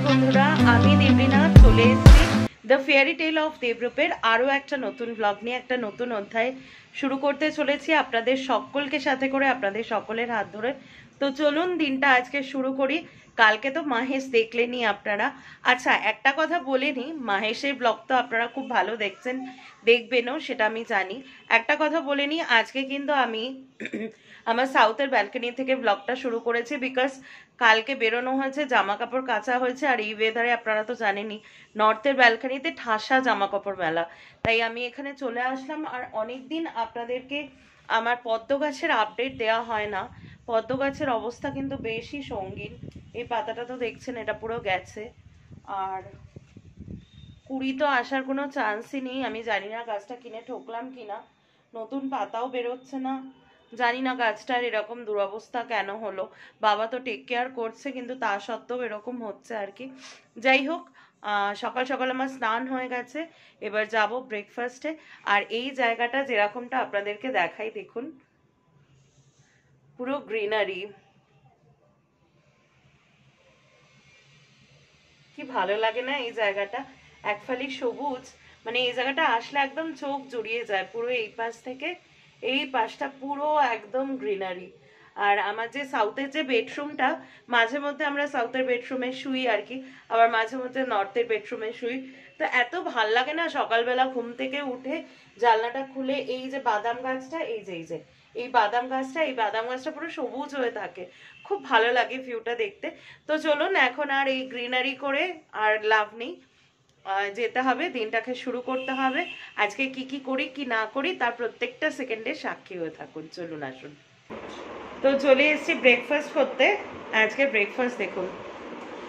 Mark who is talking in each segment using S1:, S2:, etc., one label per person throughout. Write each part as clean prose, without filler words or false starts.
S1: বন্ধুরা, আমি দেবলীনা চলে এসেছি দ্য ফেয়ারি টেল অফ দেবরূপের আরও একটা নতুন ব্লগ নিয়ে। একটা নতুন অধ্যায় শুরু করতে চলেছি আপনাদের সকলকে সাথে করে, আপনাদের সকলের হাত ধরে। তো চলুন দিনটা আজকে শুরু করি। কালকে তো মাহেশ দেখলেনি আপনারা। আচ্ছা, একটা কথা বলে নিই, মাহেশের ব্লগ তো আপনারা খুব ভালো দেখছেন, দেখবেনও, সেটা আমি জানি। একটা কথা বলে নিই, আজকে কিন্তু আমি আমার সাউথের ব্যালকনি থেকে ব্লগটা শুরু করেছি, বিকজ কালকে বেরোনো হয়েছে, জামা কাপড় কাচা হয়েছে, আর এই ওয়েদারে আপনারা তো জানেনই নর্থের ব্যালকনিতে ঠাসা জামা কাপড় মেলা। তাই আমি এখানে চলে আসলাম। আর অনেকদিন আপনাদেরকে আমার পদ্ম গাছের আপডেট দেওয়া হয় না। পদ্ম গাছের অবস্থা কিন্তু বেশি সঙ্গীন। এই পাতাটা তো দেখছেন, এটা পুরো গেছে, আর কুড়ি তো আসার কোনো চান্সই নেই। আমি জানি না গাছটা কিনে ঠকলাম কিনা, নতুন পাতাও বেরোচ্ছে না। জানি না গাছটার এরকম দুরবস্থা কেন হলো। বাবা তো টেক কেয়ার করছে, কিন্তু তা সত্ত্বেও এরকম হচ্ছে আর কি। যাই হোক, সকাল সকাল আমার স্নান হয়ে গেছে, এবার যাব ব্রেকফাস্টে। আর এই জায়গাটা যেরকমটা আপনাদেরকে দেখাই, দেখুন পুরো গ্রিনারি, কি ভালো লাগে না এই জায়গাটা, একফালি সবুজ। মানে এই জায়গাটা আসলে একদম চোখ জুড়িয়ে যায়। পুরো এই পাশ থেকে এই পাশটা পুরো একদম গ্রিনারি। আর আমার যে সাউথের যে বেডরুমটা, মাঝে মধ্যে আমরা সাউথের বেডরুমে শুই আর কি, আবার মাঝে মধ্যে নর্থের বেডরুমে শুই। তো এত ভাল লাগে না সকালবেলা ঘুম থেকে উঠে জানলাটা খুলে এই যে বাদাম গাছটা, এই যে এই বাদাম গাছটা পুরো সবুজ হয়ে থাকে, খুব ভালো লাগে ভিউটা দেখতে। তো চলুন, এখন আর এই গ্রিনারি করে আর লাভ নেই, যেতে হবে, দিনটাকে শুরু করতে হবে। আজকে কি কি করি কি না করি তার প্রত্যেকটা সেকেন্ডে সাক্ষী হয়ে থাকুন। চলুন আসুন। তো চলে এসেছি ব্রেকফাস্ট করতে। আজকে ব্রেকফাস্ট দেখুন,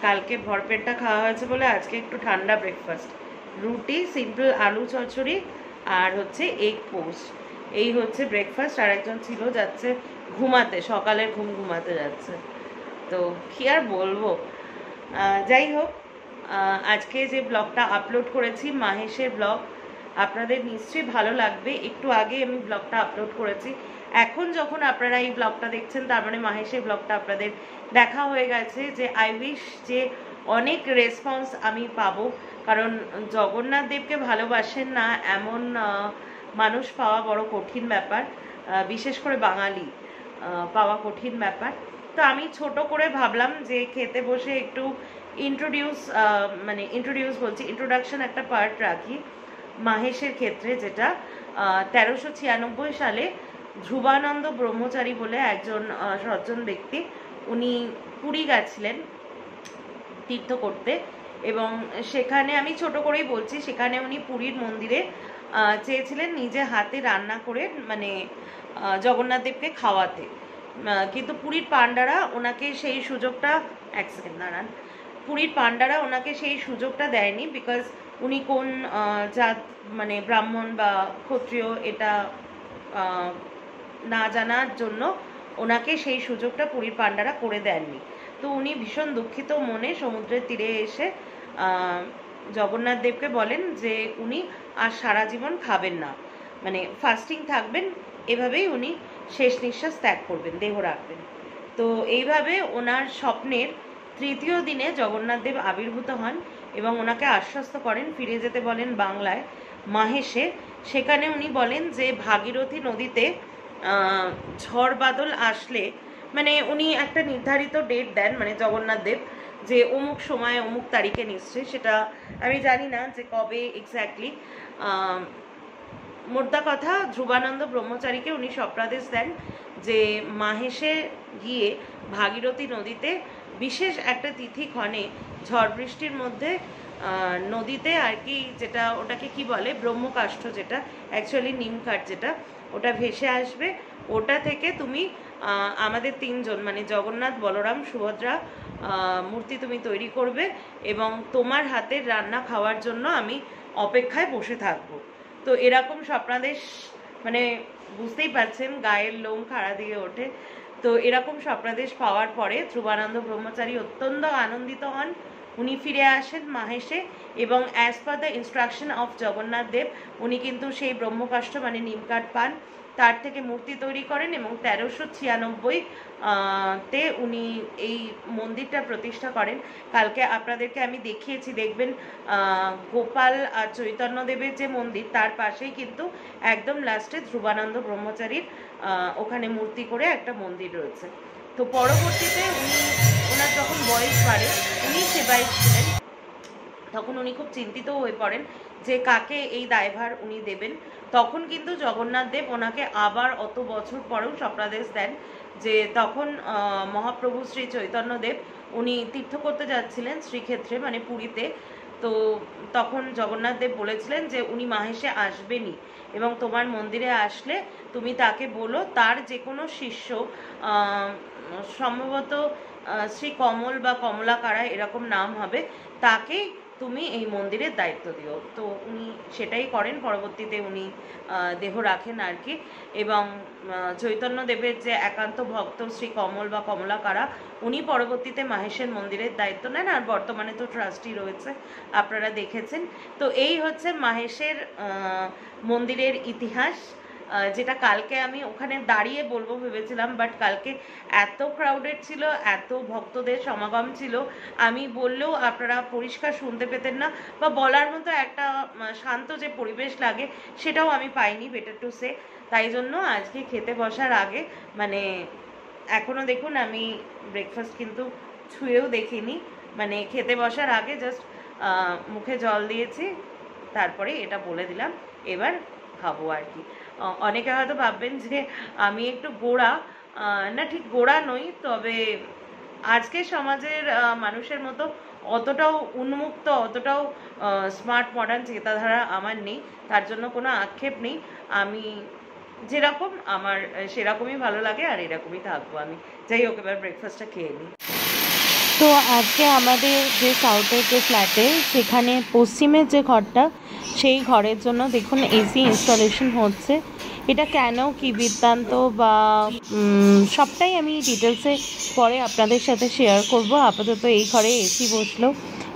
S1: কালকে ভরপেটটা খাওয়া হয়েছে বলে আজকে একটু ঠান্ডা ব্রেকফাস্ট। রুটি, সিম্পল আলু চচ্চড়ি, আর হচ্ছে এগ পোস্ট। এই হচ্ছে ব্রেকফাস্ট। আর একজন ছিল যাচ্ছে ঘুমাতে, সকালের ঘুম ঘুমাতে যাচ্ছে। তো কি আর বলবো, যাই হোক, আজকে যে ব্লগটা আপলোড করেছি মাহেশের ব্লগ, আপনাদের নিশ্চয়ই ভালো লাগবে। একটু আগে আমি ব্লগটা আপলোড করেছি। এখন যখন আপনারা এই ব্লগটা দেখছেন, তার মানে মাহেশের ব্লগটা আপনাদের দেখা হয়ে গেছে। যে আই উইশ যে অনেক রেসপন্স আমি পাবো, কারণ জগন্নাথ দেবকে ভালোবাসেন না এমন মানুষ পাওয়া বড় কঠিন ব্যাপার, বিশেষ করে বাঙালি পাওয়া কঠিন ব্যাপার। তো আমি ছোট করে ভাবলাম যে খেতে বসে একটু ইন্ট্রোডাকশন একটা পার্ট রাখি মাহেশের ক্ষেত্রে, যেটা 1396 সালে ধ্রুবানন্দ ব্রহ্মচারী বলে একজন সজ্জন ব্যক্তি, উনি পুরী গেছিলেন তীর্থ করতে। এবং সেখানে, আমি ছোট করেই বলছি, সেখানে উনি পুরীর মন্দিরে চেয়েছিলেন নিজে হাতে রান্না করে, মানে জগন্নাথ দেবকে খাওয়াতে। কিন্তু পুরীর পান্ডারা ওনাকে সেই সুযোগটা, এক সেকেন্ড দাঁড়ান, পুরীর পান্ডারা ওনাকে সেই সুযোগটা দেয়নি, বিকজ উনি কোন জাত, মানে ব্রাহ্মণ বা ক্ষত্রিয়, এটা না জানার জন্য ওনাকে সেই সুযোগটা পুরীর পান্ডারা করে দেননি। তো উনি ভীষণ দুঃখিত মনে সমুদ্রের তীরে এসে জগন্নাথ দেবকে বলেন যে উনি আর সারা জীবন খাবেন না, মানে ফাস্টিং থাকবেন, এভাবেই উনি শেষ নিঃশ্বাস ত্যাগ করবেন, দেহ রাখবেন। তো এইভাবে ওনার স্বপ্নের তৃতীয় দিনে জগন্নাথ দেব আবির্ভূত হন এবং ওনাকে আশ্বস্ত করেন, ফিরে যেতে বলেন বাংলায় মাহেশে। সেখানে উনি বলেন যে ভাগীরথী নদীতে ঝড় বাদল আসলে, মানে উনি একটা নির্ধারিত ডেট দেন, মানে জগন্নাথ দেব, যে অমুক সময় অমুক তারিখে নিশ্চয়ই, সেটা আমি জানি না যে কবে এক্স্যাক্টলি। মোদ্দা কথা, ধ্রুবানন্দ ব্রহ্মচারীকে উনি স্বপ্নাদেশ দেন যে মাহেশে গিয়ে ভাগীরথী নদীতে বিশেষ একটা তিথি ক্ষণে ঝড় বৃষ্টির মধ্যে নদীতে আর কি, যেটা ওটাকে কি বলে, ব্রহ্মকাষ্ঠ, যেটা অ্যাকচুয়ালি নিম কাঠ, যেটা ওটা ভেসে আসবে। ওটা থেকে তুমি আমাদের তিনজন, মানে জগন্নাথ, বলরাম, সুভদ্রা মূর্তি তুমি তৈরি করবে এবং তোমার হাতের রান্না খাওয়ার জন্য আমি অপেক্ষায় বসে থাকবো। তো এরকম স্বপ্নাদেশ, মানে বুঝতেই পারছেন গায়ের লোম খাড়া দিয়ে ওঠে। তো এরকম স্বপ্নাদেশ পাওয়ার পরে ধ্রুবানন্দ ব্রহ্মচারী অত্যন্ত আনন্দিত হন। উনি ফিরে আসেন মাহেশে এবং as per the instruction of Jagannath Dev উনি কিন্তু সেই ব্রহ্মকাষ্ঠ, মানে নিমকাঠ পান তার থেকে মূর্তি তৈরি করেন এবং 1396 তে উনি এই মন্দিরটা প্রতিষ্ঠা করেন। কালকে আপনাদেরকে আমি দেখিয়েছি, দেখবেন গোপাল আর চৈতন্যদেবের যে মন্দির তার পাশেই কিন্তু একদম লাস্টে ধ্রুবানন্দ ব্রহ্মচারীর ওখানে মূর্তি করে একটা মন্দির রয়েছে। তো পরবর্তীতে ওনার যখন বয়স বাড়ে, উনি সেবায়িত ছিলেন, তখন উনি খুব চিন্তিত হয়ে পড়েন যে কাকে এই দায়ভার উনি দেবেন। তখন কিন্তু জগন্নাথ দেব ওনাকে আবার অত বছর পরেও স্বপ্নাদেশ দেন যে তখন মহাপ্রভু শ্রী চৈতন্যদেব উনি তীর্থ করতে যাচ্ছিলেন শ্রীক্ষেত্রে, মানে পুরীতে। তো তখন জগন্নাথ দেব বলেছিলেন যে উনি মাহেশে আসবেনই, এবং তোমার মন্দিরে আসলে তুমি তাকে বলো তার যে কোনো শিষ্য, সম্ভবত শ্রী কমল বা কমলাকারা এরকম নাম হবে, তাকে তুমি এই মন্দিরের দায়িত্ব দিও। তো উনি সেটাই করেন। পরবর্তীতে উনি দেহ রাখেন আর কি, এবং চৈতন্যদেবের যে একান্ত ভক্ত শ্রী কমল বা কমলাকারা, উনি পরবর্তীতে মাহেশের মন্দিরের দায়িত্ব নেন, আর বর্তমানে তো ট্রাস্টি রয়েছে, আপনারা দেখেছেন। তো এই হচ্ছে মাহেশের মন্দিরের ইতিহাস, যেটা কালকে আমি ওখানে দাঁড়িয়ে বলবো ভেবেছিলাম, বাট কালকে এত ক্রাউডেড ছিল, এত ভক্তদের সমাগম ছিল, আমি বললেও আপনারা পরিষ্কার শুনতে পেতেন না, বা বলার মতো একটা শান্ত যে পরিবেশ লাগে সেটাও আমি পাইনি, বেটার টু সে। তাই জন্য আজকে খেতে বসার আগে, মানে এখনও দেখুন আমি ব্রেকফাস্ট কিন্তু ছুঁয়েও দেখিনি, মানে খেতে বসার আগে জাস্ট মুখে জল দিয়েছি, তারপরে এটা বলে দিলাম এবার খাবো আর কি। অনেকে হয়তো ভাববেন যে আমি একটু গোঁড়া, না ঠিক গোঁড়া নই, তবে আজকের সমাজের মানুষের মতো অতটাও উন্মুক্ত, অতটাও স্মার্ট মডার্ন চিন্তাধারা আমার নেই, তার জন্য কোনো আক্ষেপ নেই। আমি যেরকম আমার সেরকমই ভালো লাগে, আর এরকমই থাকবো আমি। যাই হোক, এবার ব্রেকফাস্টটা খেয়ে নিই।
S2: তো আজকে আমাদের যে সাউথের যে ফ্ল্যাটে, সেখানে পশ্চিমের যে ঘরটা, সেই ঘরের জন্য দেখুন এসি ইনস্টলেশন হচ্ছে। এটা কেন, কি বৃত্তান্ত বা সবটাই আমি ডিটেলসে পরে আপনাদের সাথে শেয়ার করব। আপাতত এই ঘরে এসি বসলো,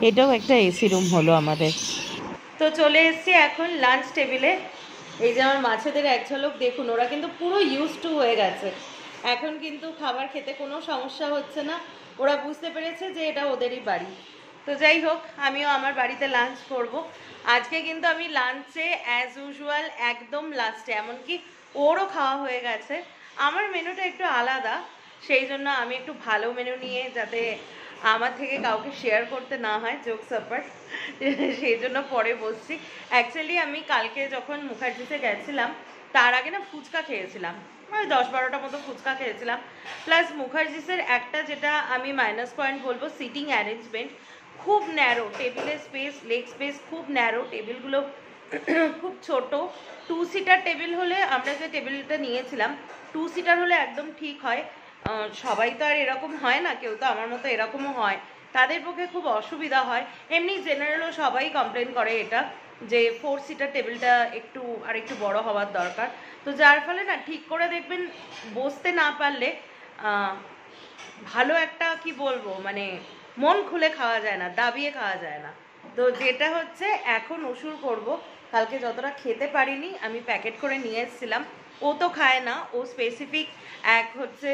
S2: এটাও একটা এসি রুম হলো আমাদের।
S1: তো চলে এসেছি এখন লাঞ্চ টেবিলে। এই যে আমার মাছেদের এক ঝলক দেখুন, ওরা কিন্তু পুরো ইউজ টু হয়ে গেছে, এখন কিন্তু খাবার খেতে কোনো সমস্যা হচ্ছে না, ওরা বুঝতে পেরেছে যে এটা ওদেরই বাড়ি। তো যাই হোক, আমিও আমার বাড়িতে লাঞ্চ করব আজকে। কিন্তু আমি লাঞ্চে অ্যাজ ইউজুয়াল একদম লাস্টে, এমনকি ওরও খাওয়া হয়ে গেছে, আমার মেনুটা একটু আলাদা, সেই জন্য আমি একটু ভালো মেনু নিয়ে, যাতে আমার থেকে কাউকে শেয়ার করতে না হয়, জোকস অ্যাপার্ট, সেই জন্য পরে বসছি। অ্যাকচুয়ালি আমি কালকে যখন মুখার্জিতে গেছিলাম, তার আগে না ফুচকা খেয়েছিলাম, মানে 10-12টা মতো ফুচকা খেয়েছিলাম। প্লাস মুখার্জিসের একটা যেটা আমি মাইনাস পয়েন্ট বলবো, সিটিং অ্যারেঞ্জমেন্ট খুব ন্যারো, টেবিলের স্পেস, লেগ স্পেস খুব ন্যারো, টেবিলগুলো খুব ছোট। 2 সিটার টেবিল হলে, আমরা যে টেবিলটা নিয়েছিলাম 2 সিটার হলে একদম ঠিক হয়, সবাই তো আর এরকম হয় না, কেউ তো আমার মতো এরকমও হয়, তাদের পক্ষে খুব অসুবিধা হয়। এমনি জেনারেলও সবাই কমপ্লেন করে এটা, যে 4 সিটার টেবিলটা একটু বড় হওয়ার দরকার। তো যার ফলে না, ঠিক করে দেখবেন বসতে না পারলে ভালো একটা কি বলবো, মানে মন খুলে খাওয়া যায় না, দাবিয়ে খাওয়া যায় না। তো যেটা হচ্ছে এখন উসুর করব, কালকে যতটা খেতে পারিনি আমি প্যাকেট করে নিয়ে এসেছিলাম, ও তো খায় না, ও স্পেসিফিক এক হচ্ছে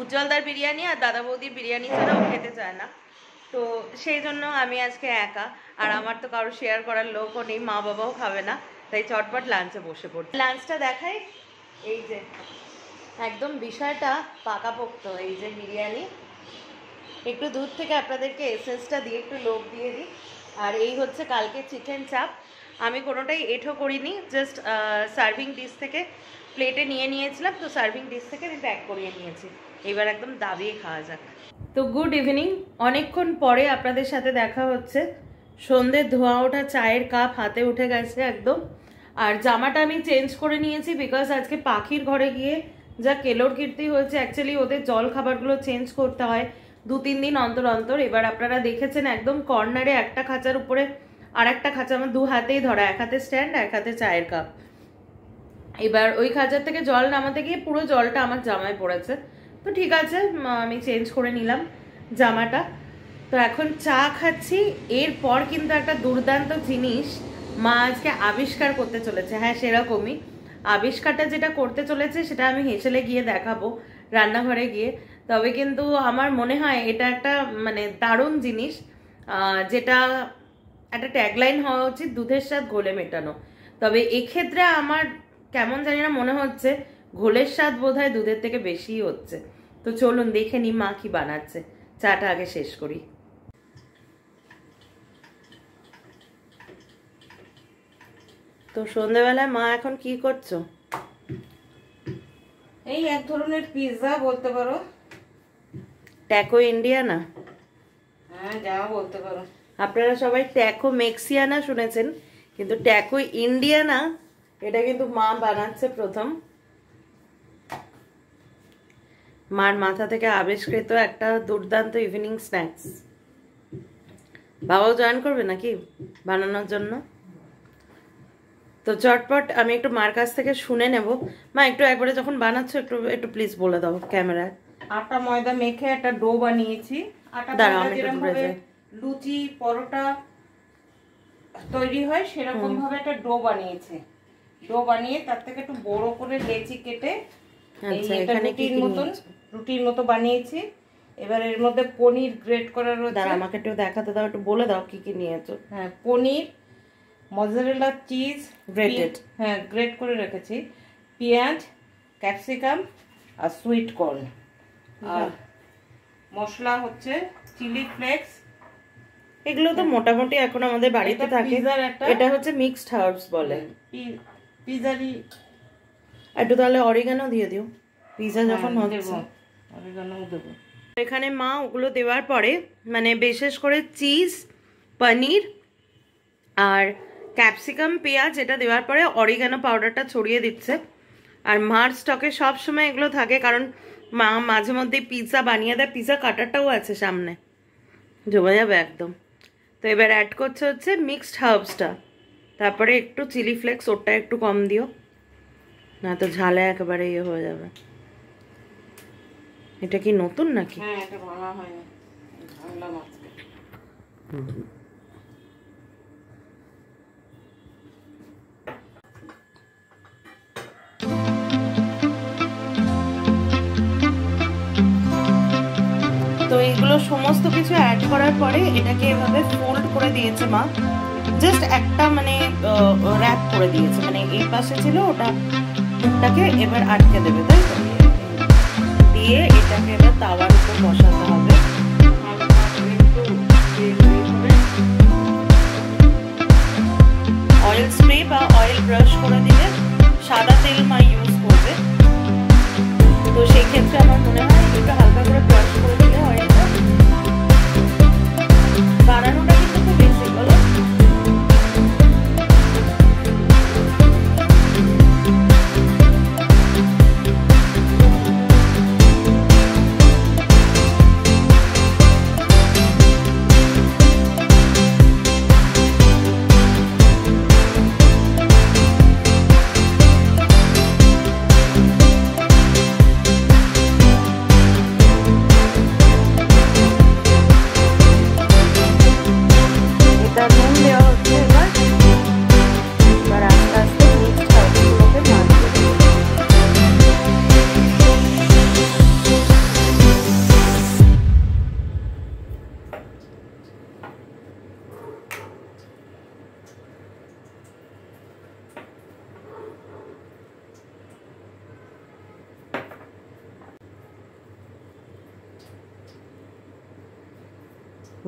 S1: উজ্জ্বলদার বিরিয়ানি আর দাদা বৌদির বিরিয়ানি ছাড়াও খেতে চায় না। তো সেই জন্য আমি আজকে একা, আর আমার তো কারো শেয়ার করার লোকও নেই, মা বাবাও খাবে না, তাই চটপট লাঞ্চে বসে পড়ি। লাঞ্চটা দেখাই, এই যে একদম বিষয়টা পাকাপোক্ত, এই যে বিরিয়ানি, একটু দূর থেকে আপনাদেরকে এসেন্সটা দিয়ে একটু লোভ দিয়ে দিই। আর এই হচ্ছে কালকে চিকেন চাপ, আমি কোনোটাই এঁঠো করিনি, জাস্ট সার্ভিং ডিশ থেকে প্লেটে নিয়ে নিয়েছিলাম, তো সার্ভিং ডিশ থেকে আমি প্যাক করিয়ে নিয়েছি, এবার একদম দাবিয়ে খাওয়া যাক। তো গুড ইভিনিং, অনেকক্ষণ পরে আপনাদের সাথে দেখা হচ্ছে। সন্ধ্যের ধোয়া ওঠা চায়ের কাপ হাতে উঠে গেছে একদম, আর জামাটা আমি চেঞ্জ করে নিয়েছি বিকজ আজকে পাখির ঘরে গিয়ে যা কেলোর কীর্তি হয়েছে। অ্যাকচুয়ালি ওদের জল খাবারগুলো চেঞ্জ করতে হয় 2-3 দিন অন্তর অন্তর। এবার আপনারা দেখেছেন একদম কর্নারে একটা খাঁচার উপরে আর একটা খাঁচা, আমার 2 হাতেই ধরা, এক হাতে স্ট্যান্ড, এক হাতে চায়ের কাপ। এবার ওই খাঁচার থেকে জল নামাতে গিয়ে পুরো জলটা আমার জামায় পড়েছে, তো ঠিক আছে আমি চেঞ্জ করে নিলাম জামাটা। তো এখন চা খাচ্ছি। এরপর কিন্তু একটা দুর্দান্ত জিনিস মা আজকে আবিষ্কার করতে চলেছে, হ্যাঁ সেরকমই। আবিষ্কারটা যেটা করতে চলেছে সেটা আমি হেসেলে গিয়ে দেখাবো রান্নাঘরে গিয়ে। তবে কিন্তু আমার মনে হয় এটা একটা মানে দারুণ জিনিস, যেটা একটা ট্যাগলাইন হওয়া উচিত, দুধের স্বাদ ঘোলে মেটানো। তবে এক্ষেত্রে আমার কেমন জানি না মনে হচ্ছে ঘোলের স্বাদ বোধহয় দুধের থেকে বেশিই হচ্ছে। তো চলুন দেখে নি মা কি বানাচ্ছে, চাটা আগে শেষ করি। তো সন্ধ্যেবেলায় মা এখন কি করছো?
S3: এই এক ধরনের পিৎজা বলতে পারো,
S1: ট্যাকো ইন্ডিয়ানা।
S3: হ্যাঁ যা বলতে পারো।
S1: আপনারা সবাই ট্যাকো মেক্সিয়ানা শুনেছেন, কিন্তু ট্যাকো ইন্ডিয়ানা এটা কিন্তু মা বানাচ্ছে প্রথম। মার মাথা থেকে আবিষ্কৃত একটা দুর্দান্ত ইভিনিং স্ন্যাক্স। বাবাও জয়েন করবে নাকি বানানোর জন্য? তো চটপট আমি একটু মার কাছ থেকে শুনে নেব। মা একটু একবারে যখন বানাচ্ছো একটু একটু প্লিজ বলে দাও ক্যামেরায়।
S3: আটা ময়দা মেখে একটা ডো বানিয়েছি। আটা
S1: দাঁড়াও,
S3: ময়দা
S1: আমি একটু
S3: যেরকম
S1: দূরে
S3: ভাবে
S1: যাই।
S3: লুচি পরোটা তৈরি হয় সেরকম ভাবে একটা ডো বানিয়েছে। ডো বানিয়ে তার থেকে একটু বড় করে লেচি কেটে
S1: আচ্ছা,
S3: এটা
S1: এখানে কি
S3: রুটির মতো বানিয়েছি। এবার এর মধ্যে পনির গ্রেট করা রয়েছে।
S1: দাঁড়া আমাকে একটু দেখাতে দাও, একটু বলে দাও কি কি নিয়েছো।
S3: হ্যাঁ, পনির, মজারেলা চিজ
S1: Grated।
S3: হ্যাঁ গ্রেট করে রেখেছি, পেঁয়াজ, ক্যাপসিকাম আর সুইট কর্ন। আর মশলা হচ্ছে চিলি ফ্লেক্স।
S1: এগুলো তো মোটামুটি এখন আমাদের বাড়িতে
S3: এটা
S1: থাকে।
S3: পিৎজার একটা
S1: এটা হচ্ছে মিক্সড হার্বস বলে।
S3: পিজারি
S1: একটু তাহলে অরিগানো দিয়ে দিও পিজা যখন হচ্ছে।
S3: অরিগানো দেবো।
S1: এখানে মা ওগুলো দেওয়ার পরে মানে বিশেষ করে চিজ, পনির আর ক্যাপসিকাম, পেঁয়াজ এটা দেওয়ার পরে অরিগানো পাউডারটা ছড়িয়ে দিচ্ছে। আর মার স্টকে সব সময় এগুলো থাকে, কারণ মা মাঝে মধ্যে পিৎজা বানিয়ে দেয়। পিৎজা কাটারটাও আছে সামনে, জমে যাবে একদম। তো এবার অ্যাড করছে হচ্ছে মিক্সড হার্বসটা, তারপরে একটু চিলি ফ্লেক্স, ওটা একটু কম দিও না তো ঝালে একেবারে ইয়ে হয়ে যাবে। এটা কি নতুন নাকি?
S3: হ্যাঁ, এটা ভাঙা হয়নি, ভাঙলাম আজকে।
S1: তো এগুলো সমস্ত কিছু অ্যাড করার পরে এটাকে এভাবে ফোল্ড করে দিয়েছে মা। জাস্ট একটা মানে র্যাপ করে দিয়েছে, মানে এই পাশে ছিল ওটা, মুখটাকে এবার আটকে দেবে, তাই তো? দিয়ে এটাকে এবার তাওয়ার উপর বসাতে হবে। অয়েল স্প্রে বা অয়েল ব্রাশ করে দিলে, সাদা তেল মা ইউজ করবে। তো সেই ক্ষেত্রে আমার মনে হয় একটু হালকা করে ব্রাশ করে দিলে অয়েলটা। বানানোটা কিন্তু খুব বেশি বলো।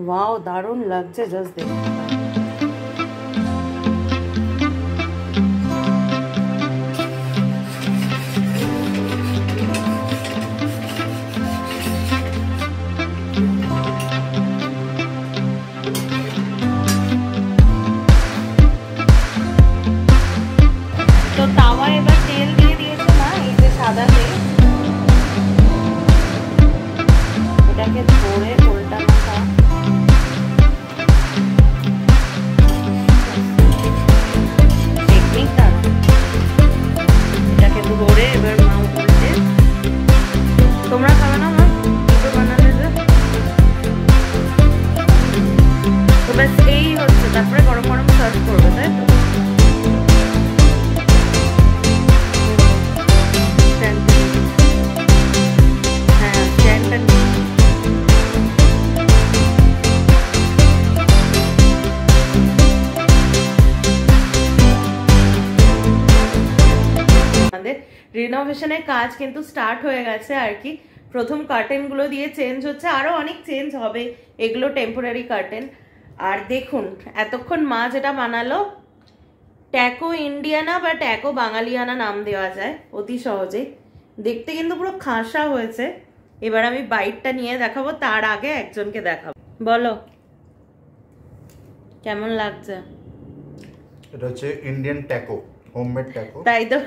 S1: ওয়াও, দারুণ লাগছে জাস্ট দেখতে। তো তাওয়া এবার তেল দিয়ে দিয়েছে মা, এই যে সাদা তেল, এটাকে ধরে উল্টা মাথা রিনোভেশনের কাজ কিন্তু স্টার্ট হয়ে গেছে আর কি। প্রথম কার্টেনগুলো দিয়ে চেঞ্জ হচ্ছে, আরও অনেক চেঞ্জ হবে, এগুলো টেম্পোরারি কার্টেন। আর দেখুন এতক্ষণ মা যেটা বানালো, ট্যাকো ইন্ডিয়ানা বা ট্যাকো বাঙালিয়ানা নাম দেওয়া যায় অতি সহজে। দেখতে কিন্তু পুরো খাসা হয়েছে। এবার আমি বাইটটা নিয়ে দেখাবো, তার আগে একজনকে দেখাবো। বলো কেমন লাগছে?
S4: এটা হচ্ছে ইন্ডিয়ান ট্যাকো, হোমমেড ট্যাকো।
S1: তাই তো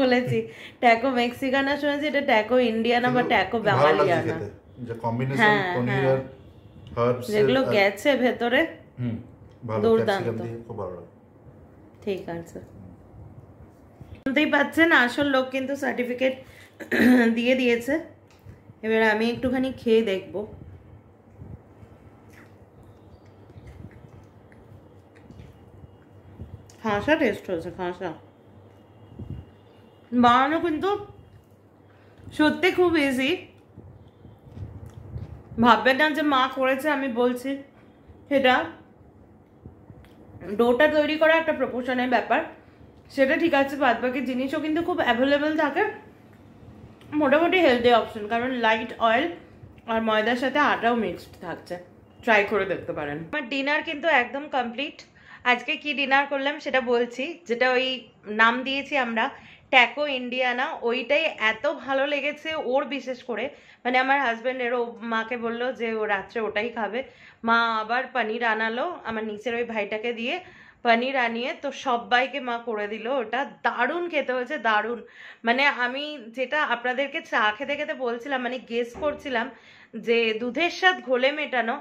S1: বলেছি, ট্যাকো মেক্সিকানা শুনেছি, এটা ট্যাকো ইন্ডিয়ানা বা ট্যাকো বাঙালিয়ানা।
S4: যে কম্বিনেশন পনির আর হার্বস
S1: যেগুলো গেছে ভেতরে,
S4: ভালো,
S1: দুর্দান্ত,
S4: ক্যাপসিকাম দিয়ে খুব ভালো লাগে।
S1: ঠিক আছে। শুনতেই পাচ্ছেন আসল লোক কিন্তু সার্টিফিকেট দিয়ে দিয়েছে। এবার আমি একটুখানি খেয়ে দেখবো। খাসা টেস্ট হয়েছে, খাসা। বানানো কিন্তু সত্যি খুব ইজি। ভাববেন না যে মা করেছে আমি বলছি, সেটা ডোটা তৈরি করা একটা প্রপোর্শনের ব্যাপার, সেটা ঠিক আছে। বাদ বাকি জিনিসও কিন্তু খুব অ্যাভেলেবেল থাকে, মোটামুটি হেলদি অপশন, কারণ লাইট অয়েল আর ময়দার সাথে আটাও মিক্সড থাকছে। ট্রাই করে দেখতে পারেন। আমার ডিনার কিন্তু একদম কমপ্লিট। আজকে কি ডিনার করলাম সেটা বলছি। যেটা ওই নাম দিয়েছি আমরা ট্যাকো ইন্ডিয়ানা, ওইটাই এত ভালো লেগেছে ওর, বিশেষ করে মানে আমার হাজব্যান্ডের। ও মাকে বললো যে ও রাত্রে ওটাই খাবে। মা আবার পনির আনালো আমার নিচের ওই ভাইটাকে দিয়ে, পনির আনিয়ে তো সবাইকে মা করে দিল ওটা। দারুণ খেতে হয়েছে, দারুণ। মানে আমি যেটা আপনাদেরকে চা খেতে খেতে বলছিলাম, মানে গেস করছিলাম যে দুধের স্বাদ ঘোলে মেটানো,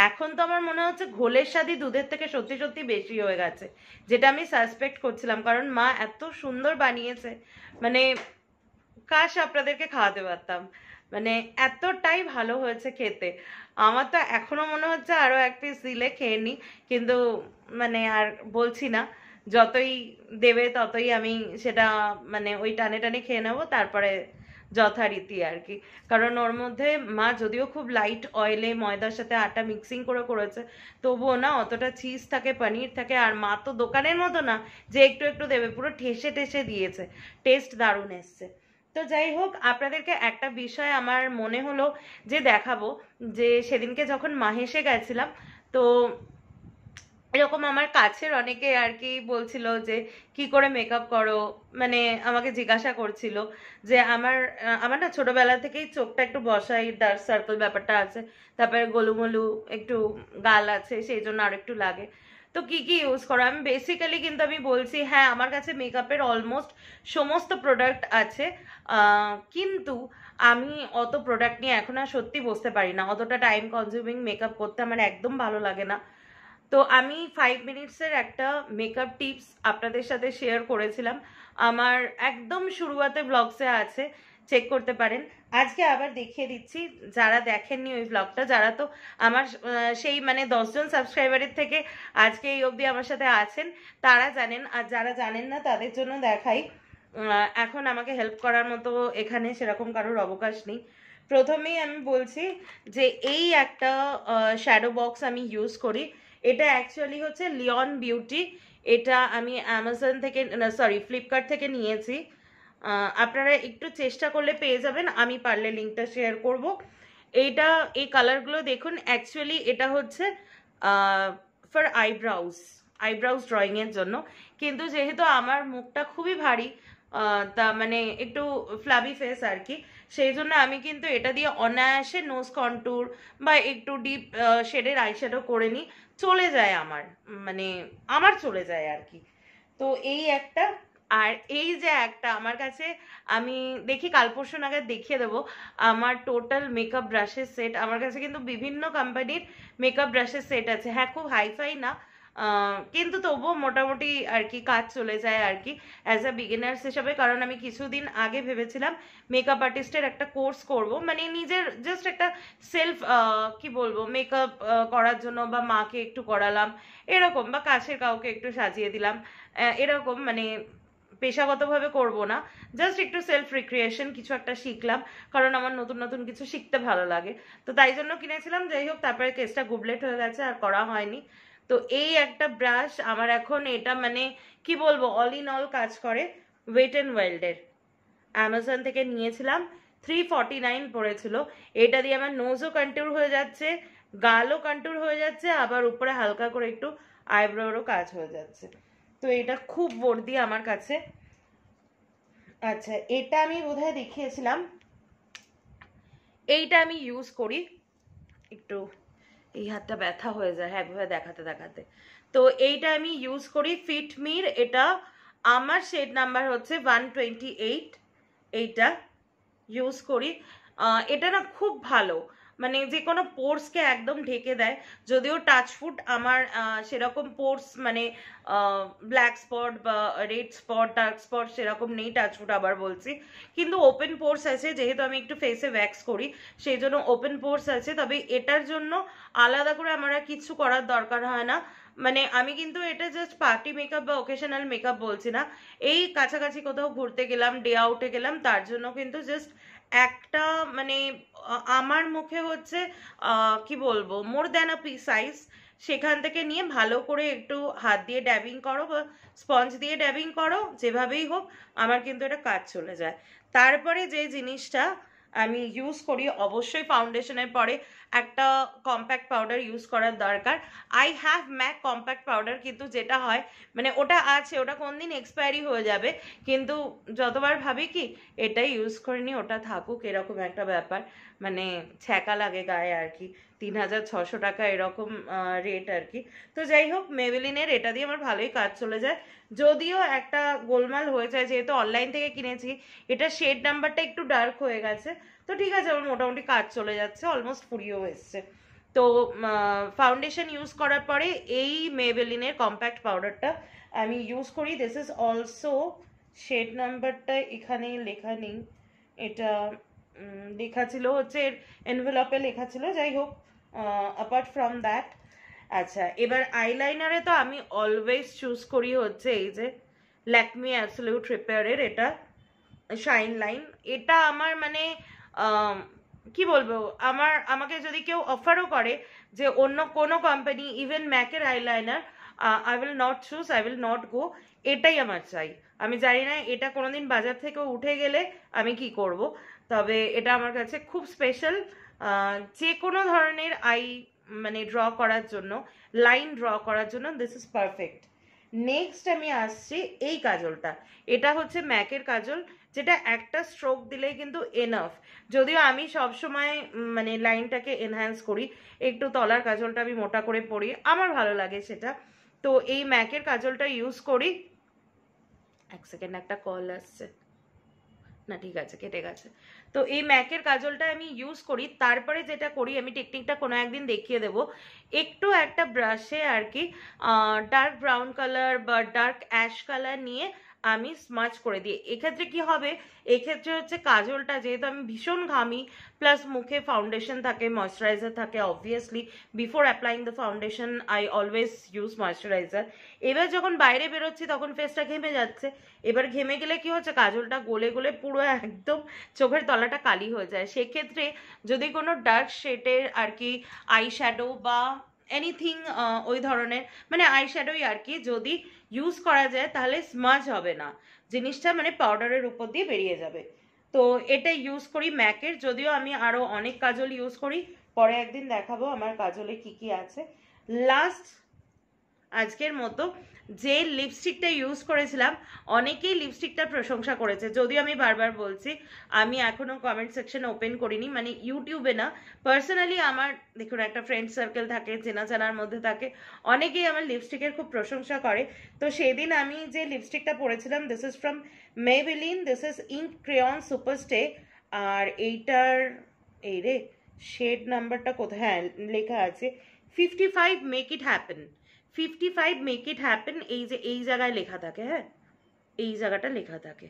S1: এখন তো আমার মনে হচ্ছে ঘোলের স্বাদই দুধের থেকে সত্যি সত্যি বেশি হয়ে গেছে, যেটা আমি সাসপেক্ট করছিলাম। কারণ মা এত সুন্দর বানিয়েছে, মানে কাশ আপনাদেরকে খাওয়াতে পারতাম, মানে এতটাই ভালো হয়েছে খেতে। আমার তো এখনো মনে হচ্ছে আরো এক পিস দিলে খেয়ে নি, কিন্তু মানে আর বলছি না, যতই দেবে ততই আমি সেটা মানে ওই টানে টানে খেয়ে নেবো, তারপরে যথারীতি আর কি। কারণ ওর মধ্যে মা যদিও খুব লাইট অয়েলে ময়দার সাথে আটা মিক্সিং করে করেছে, তবুও না অতটা চিজ থাকে, পনির থাকে। আর মা তো দোকানের মতো না যে একটু একটু দেবে, পুরো ঠেসে ঠেসে দিয়েছে। টেস্ট দারুণ এসছে। তো যাই হোক, আপনাদেরকে একটা বিষয় আমার মনে হলো যে দেখাবো, যে সেদিনকে যখন মাহেশে গেছিলাম, তো এরকম আমার কাছের অনেকে আর কি বলছিল যে কি করে মেকআপ করো, মানে আমাকে জিজ্ঞাসা করছিল যে আমার না ছোটবেলা থেকেই চোখটা একটু বসাই, ডার্ক সার্কেল ব্যাপারটা আছে, তারপরে গোলুমলু একটু গাল আছে, সেই জন্য আর একটু লাগে। তো কি কি ইউজ করো? আমি বেসিক্যালি কিন্তু আমি বলছি, হ্যাঁ আমার কাছে মেকআপের অলমোস্ট সমস্ত প্রোডাক্ট আছে, কিন্তু আমি অত প্রোডাক্ট নিয়ে এখন আর সত্যি বসতে পারি না। অতটা টাইম কনজিউমিং মেকআপ করতে আমার একদম ভালো লাগে না। তো আমি 5 মিনিটসের একটা মেকআপ টিপস আপনাদের সাথে শেয়ার করেছিলাম, আমার একদম শুরুয়াতে ব্লগসে আছে, চেক করতে পারেন। আজকে আবার দেখিয়ে দিচ্ছি, যারা দেখেননি ওই ব্লগটা, যারা তো আমার সেই মানে 10 জন সাবস্ক্রাইবারের থেকে আজকে এই অবধি আমার সাথে আছেন তারা জানেন, আর যারা জানেন না তাদের জন্য দেখাই। এখন আমাকে হেল্প করার মতো এখানে সেরকম কারোর অবকাশ নেই। প্রথমেই আমি বলছি যে এই একটা শ্যাডো বক্স আমি ইউজ করি। এটা অ্যাকচুয়ালি হচ্ছে লিওন বিউটি, এটা আমি অ্যামাজন থেকে সরি ফ্লিপকার্ট থেকে নিয়েছি। আপনারা একটু চেষ্টা করলে পেয়ে যাবেন, আমি পারলে লিঙ্কটা শেয়ার করব। এইটা এই কালারগুলো দেখুন, অ্যাকচুয়ালি এটা হচ্ছে ফর আইব্রাউজ ড্রয়িংয়ের জন্য, কিন্তু যেহেতু আমার মুখটা খুবই ভারী, তা মানে একটু ফ্লাবি ফেস আর কি, সেই জন্য আমি কিন্তু এটা দিয়ে অনায়াসে নোজ কন্ট্যুর বা একটু ডিপ শেডের আইশ্যাডো করে নিই, চলে যায় আমার চলে যায় আর কি। তো এই একটা, আর এই যে একটা আমার কাছে, আমি দেখি কাল পরশু নাগাদ দেখিয়ে দেবো আমার টোটাল মেকআপ ব্রাশের সেট। আমার কাছে কিন্তু বিভিন্ন কোম্পানির মেকআপ ব্রাশের সেট আছে, হ্যাঁ খুব হাইফাই না, কিন্তু তবুও মোটামুটি আর কি কাজ চলে যায় আর কি অ্যাজ আ বিগিনার্স হিসাবে। কারণ আমি কিছুদিন আগে ভেবেছিলাম মেকআপ আর্টিস্টের একটা কোর্স করব, মানে নিজের জাস্ট একটা সেলফ কি বলবো মেকআপ করার জন্য, বা মাকে একটু করালাম এরকম, বা কাছের কাউকে একটু সাজিয়ে দিলাম এরকম, মানে পেশাগতভাবে করব না, জাস্ট একটু সেলফ রিক্রিয়েশন কিছু একটা শিখলাম, কারণ আমার নতুন নতুন কিছু শিখতে ভালো লাগে। তো তাই জন্য কিনেছিলাম। যাই হোক, তারপরে কেসটা গুবলেট হয়ে গেছে, আর করা হয়নি। তো এই একটা ব্রাশ আমার এখন, এটা মানে কি বলবো অল ইন অল কাজ করে, ওয়েট অ্যান্ড ওয়াইল্ডের। অ্যামাজন থেকে নিয়েছিলাম, 349 পড়েছিল। এটা দিয়ে আমার নোজও কন্ট্যুর হয়ে যাচ্ছে, গালও কন্ট্যুর হয়ে যাচ্ছে, আবার উপরে হালকা করে একটু আইব্রোরও কাজ হয়ে যাচ্ছে। তো এটা খুব বর্দি আমার কাছে। আচ্ছা, এটা আমি বোধহয় দেখিয়েছিলাম, এইটা আমি ইউজ করি। একটু এই হাতটা ব্যথা হয়ে যায় হ্যাঁ এভাবে দেখাতে দেখাতে। তো এইটা আমি ইউজ করি ফিটমির, এটা আমার শেড নাম্বার হচ্ছে 128, এইটা ইউজ করি। এটা না খুব ভালো, মানে যে কোনো পোর্সকে একদম ঢেকে দেয়। যদিও টাচফুট আমার সেরকম পোর্স মানে ব্ল্যাক স্পট বা রেড স্পট ডার্ক স্পট সেরকম নেই টাচফুট আবার বলছি, কিন্তু ওপেন পোর্স আছে, যেহেতু আমি একটু ফেসে ওয়্যাক্স করি সেই জন্য ওপেন পোর্স আছে। তবে এটার জন্য আলাদা করে আমার আর কিছু করার দরকার হয় না। মানে আমি কিন্তু এটা জাস্ট পার্টি মেকআপ বা ওকেশনাল মেকআপ বলছি না, এই কাছাকাছি কোথাও ঘুরতে গেলাম, ডে আউটে গেলাম, তার জন্য কিন্তু জাস্ট একটা মানে আমার মুখে হচ্ছে কি বলবো more than a P size, সেখান থেকে নিয়ে ভালো করে একটু হাত দিয়ে ড্যাবিং করো বা স্পঞ্জ দিয়ে ড্যাবিং করো, যেভাবেই হোক আমার কিন্তু এটা কাজ চলে যায়। তারপরে যে জিনিসটা আমি ইউজ করি, অবশ্যই ফাউন্ডেশনের পরে একটা কম্প্যাক্ট পাউডার ইউজ করার দরকার। I have Mac compact powder, কিন্তু যেটা হয় মানে ওটা আছে, ওটা কোনদিন এক্সপায়ারি হয়ে যাবে, কিন্তু যতবার ভাবি কি এটাই ইউজ করে নি ওটা থাকুক, এরকম একটা ব্যাপার, মানে ছ্যাঁকা লাগে গায়ে আর কি। 3600 টাকা এরকম রেট আর কি। তো যাই হোক, মেবেলিনের এটা দিয়ে আমার ভালোই কাজ চলে যায়, যদিও একটা গোলমাল হয়ে যায় যেহেতু অনলাইন থেকে কিনেছি, এটা শেড নাম্বারটা একটু ডার্ক হয়ে গেছে। তো ঠিক আছে, আমার মোটামুটি কাজ চলে যাচ্ছে, অলমোস্ট ফুরিয়েও এসছে। তো ফাউন্ডেশন ইউজ করার পরে এই মেবেলিনের কম্প্যাক্ট পাউডারটা আমি ইউজ করি। দিস ইজ অলসো শেড নাম্বারটা এখানে লেখা নেই, এটা লেখা ছিল হচ্ছে এর এনভেলপে লেখা ছিল, যাই হোক অ্যাপার্ট ফ্রম দ্যাট। আচ্ছা, এবার আইলাইনারে তো আমি অলওয়েজ চুজ করি হচ্ছে এই যে ল্যাকমি অ্যাবসলিউট রিপেয়ারের এটা শাইন লাইন। এটা আমার মানে কি বলবো, আমাকে যদি কেউ অফারও করে যে অন্য কোনো কোম্পানি ইভেন ম্যাকের eyeliner, I will not choose, I will not go, এটাই আমার চাই। আমি জানি না এটা কোনোদিন বাজার থেকে উঠে গেলে আমি কি করব, তবে এটা আমার কাছে খুব স্পেশাল। যে কোনো ধরনের মানে ড্র করার জন্য, লাইন ড্র করার জন্য দিস ইজ পারফেক্ট। নেক্সট আমি আসছি এই কাজলটা, এটা হচ্ছে ম্যাকের কাজল, যেটা একটা স্ট্রোক দিলেই কিন্তু এনাফ। যদিও আমি সব সময় মানে লাইনটাকে এনহ্যান্স করি, একটু তলার কাজলটা আমি মোটা করে পরি, আমার ভালো লাগে সেটা। তো এই ম্যাকের কাজলটা ইউজ করি। এক সেকেন্ড, একটা কল আসছে, না ঠিক আছে কেটে গেছে। তো এই ম্যাকের কাজলটা আমি ইউজ করি। তারপরে যেটা করি, আমি টেকনিকটা কোনো একদিন দেখিয়ে দেবো, একটু একটা ব্রাশে আর কি ডার্ক ব্রাউন কালার বা ডার্ক অ্যাশ কালার নিয়ে আমি স্মাচ করে দিই। এক্ষেত্রে কি হবে, এক্ষেত্রে হচ্ছে কাজলটা যেহেতু আমি ভীষণ ঘামি, প্লাস মুখে ফাউন্ডেশন থাকে, ময়শ্চারাইজার থাকে, obviously before applying the foundation I always use moisturiser. এবার যখন বাইরে বেরোচ্ছি তখন ফেসটা ঘেমে যাচ্ছে, এবার ঘেমে গেলে কি হচ্ছে কাজলটা গলে গলে পুরো একদম চোখের তলাটা কালি হয়ে যায়। সেক্ষেত্রে যদি কোনো ডার্ক শেডের আর কি আই শ্যাডো বা এনিথিং ওই ধরনের মানে আই শ্যাডোই আর কি যদি ইউজ করা যায় তাহলে স্মাজ হবে না জিনিসটা, মানে পাউডারের উপর দিয়ে বেরিয়ে যাবে। তো এটা ইউজ করি ম্যাকের, যদিও আমি আরও অনেক কাজল ইউজ করি, পরে একদিন দেখাবো আমার কাজলে কি কি আছে। লাস্ট আজকের মতো যে লিপস্টিকটা ইউজ করেছিলাম, অনেকেই লিপস্টিকটার প্রশংসা করেছে, যদিও আমি বারবার বলছি আমি এখনো কমেন্ট সেকশন ওপেন করিনি, মানে ইউটিউবে না, পার্সোনালি আমার দেখুন একটা ফ্রেন্ড সার্কেল থাকে, চেনা জানার মধ্যে থাকে, অনেকেই আমার লিপস্টিকের খুব প্রশংসা করে। তো সেদিন আমি যে লিপস্টিকটা পরেছিলাম, this is from Maybelline, this is ink crayon superstay, আর এইটার এই রে শেড নাম্বারটা কোথায়, হ্যাঁ লেখা আছে 55 make it happen, 55 make it happen, এই যে এই জায়গায় লেখা থাকে, হ্যাঁ এই জায়গাটা লেখা থাকে,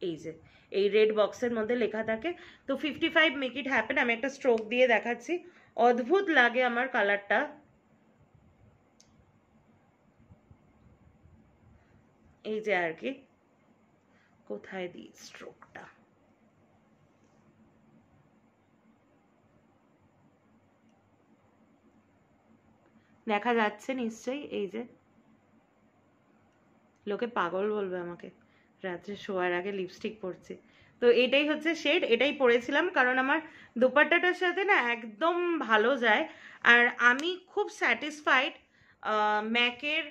S1: এই যে এই রেড বক্সের মধ্যে লেখা থাকে। তো 55 মেক ইট হ্যাপেন, আমি একটা স্ট্রোক দিয়ে দেখাচ্ছি, অদ্ভুত লাগে আমার কালারটা, এই যে আর কি, কোথায় দিই স্ট্রোকটা, দেখা যাচ্ছে নিশ্চয়ই, এই যে লোকে পাগল বলবে আমাকে, রাত্রে শোয়ার আগে লিপস্টিক পরছি। তো এটাই হচ্ছে শেড, এটাই পরেছিলাম কারণ আমার দোপাট্টাটার সাথে না একদম ভালো যায়। আর আমি খুব স্যাটিসফাইড ম্যাকের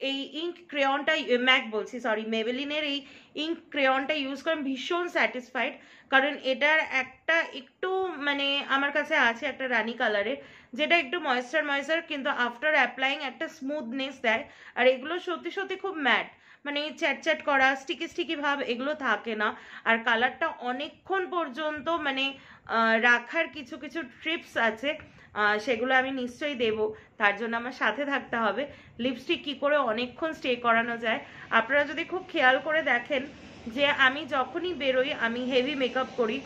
S1: এই ইঙ্ক ক্রেয়নটা, ম্যাক বলছি সরি, মেবেলিনের এই ইঙ্ক ক্রেয়নটা ইউজ করে আমি ভীষণ স্যাটিসফাইড। কারণ এটার একটা একটু মানে আমার কাছে আছে একটা রানি কালারের, যেটা একটু ময়েশ্চার কিন্তু আফটার অ্যাপ্লাইং একটা স্মুথনেস দেয়। আর এগুলো সত্যি সত্যি খুব ম্যাট, মানে চ্যাট করা স্টিকি ভাব এগুলো থাকে না। আর কালারটা অনেকক্ষণ পর্যন্ত মানে রাখার কিছু কিছু ট্রিপস আছে, সেগুলো আমি নিশ্চয়ই দেব, তার জন্য আমার সাথে থাকতে হবে। লিপস্টিক কি করে অনেকক্ষণ স্টে করানো যায়, আপনারা যদি খুব খেয়াল করে দেখেন যে আমি যখনই বেরোই আমি হেভি মেকআপ করি,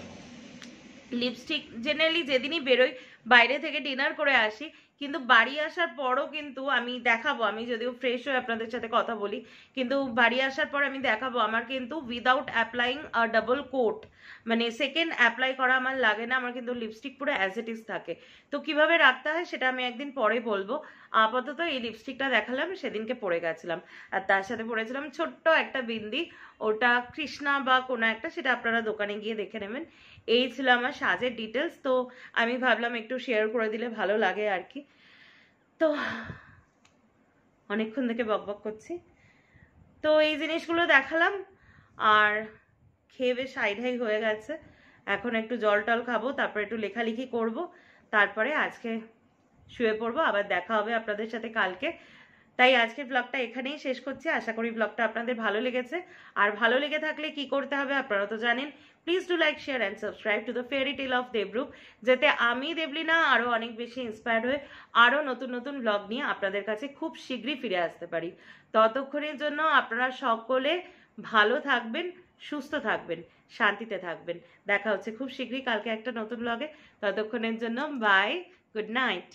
S1: লিপস্টিক জেনারেলি যেদিনই বেরোই বাইরে থেকে ডিনার করে আসি, কিন্তু বাড়ি আসার পরও কিন্তু আমি দেখাবো, আমি যদিও ফ্রেশ হয়ে আপনাদের সাথে কথা বলি, কিন্তু বাড়ি আসার পর আমি দেখাবো আমার কিন্তু উইদাউট অ্যাপ্লাইং ডাবল কোট মানে সেকেন্ড অ্যাপ্লাই করা আমার লাগে না, আমার কিন্তু লিপস্টিক পুরো অ্যাজ ইট ইজ থাকে। তো কিভাবে রাখতে হয় সেটা আমি একদিন পরে বলবো। আপাতত এই লিপস্টিকটা দেখালাম, সেদিনকে পরে গেছিলাম। আর তার সাথে পরেছিলাম ছোট্ট একটা বিন্দি, ওটা কৃষ্ণা বা কোনো একটা, সেটা আপনারা দোকানে গিয়ে দেখে নেবেন। এই ছিল আমার সাজের ডিটেলস, তো আমি ভাবলাম একটু শেয়ার করে দিলে ভালো লাগে আর কি। তো অনেকক্ষণ থেকে বকবক করছি, তো এই জিনিসগুলো দেখালাম। আর খেয়ে বেশ হাই হয়ে গেছে, এখন একটু জল টল খাবো, তারপরে একটু লেখালেখি করব, তারপরে আজকে শুয়ে পড়বো। আবার দেখা হবে আপনাদের সাথে কালকে। তাই আজকের ব্লগটা এখানেই শেষ করছি। আশা করি ব্লগটা আপনাদের ভালো লেগেছে। আর ভালো লেগে থাকলে কি করতে হবে আপনারা তো জানেন, please do like share and subscribe to the fairy tale of Debrup, যাতে আমি দেবলিনা আরও অনেক বেশি ইন্সপায়ার্ড হয়ে আরও নতুন নতুন ব্লগ নিয়ে আপনাদের কাছে খুব শীঘ্রই ফিরে আসতে পারি। ততক্ষণের জন্য আপনারা সকলে ভালো থাকবেন, সুস্থ থাকবেন, শান্তিতে থাকবেন। দেখা হচ্ছে খুব শীঘ্রই কালকে একটা নতুন ব্লগে। ততক্ষণের জন্য বাই, গুড নাইট।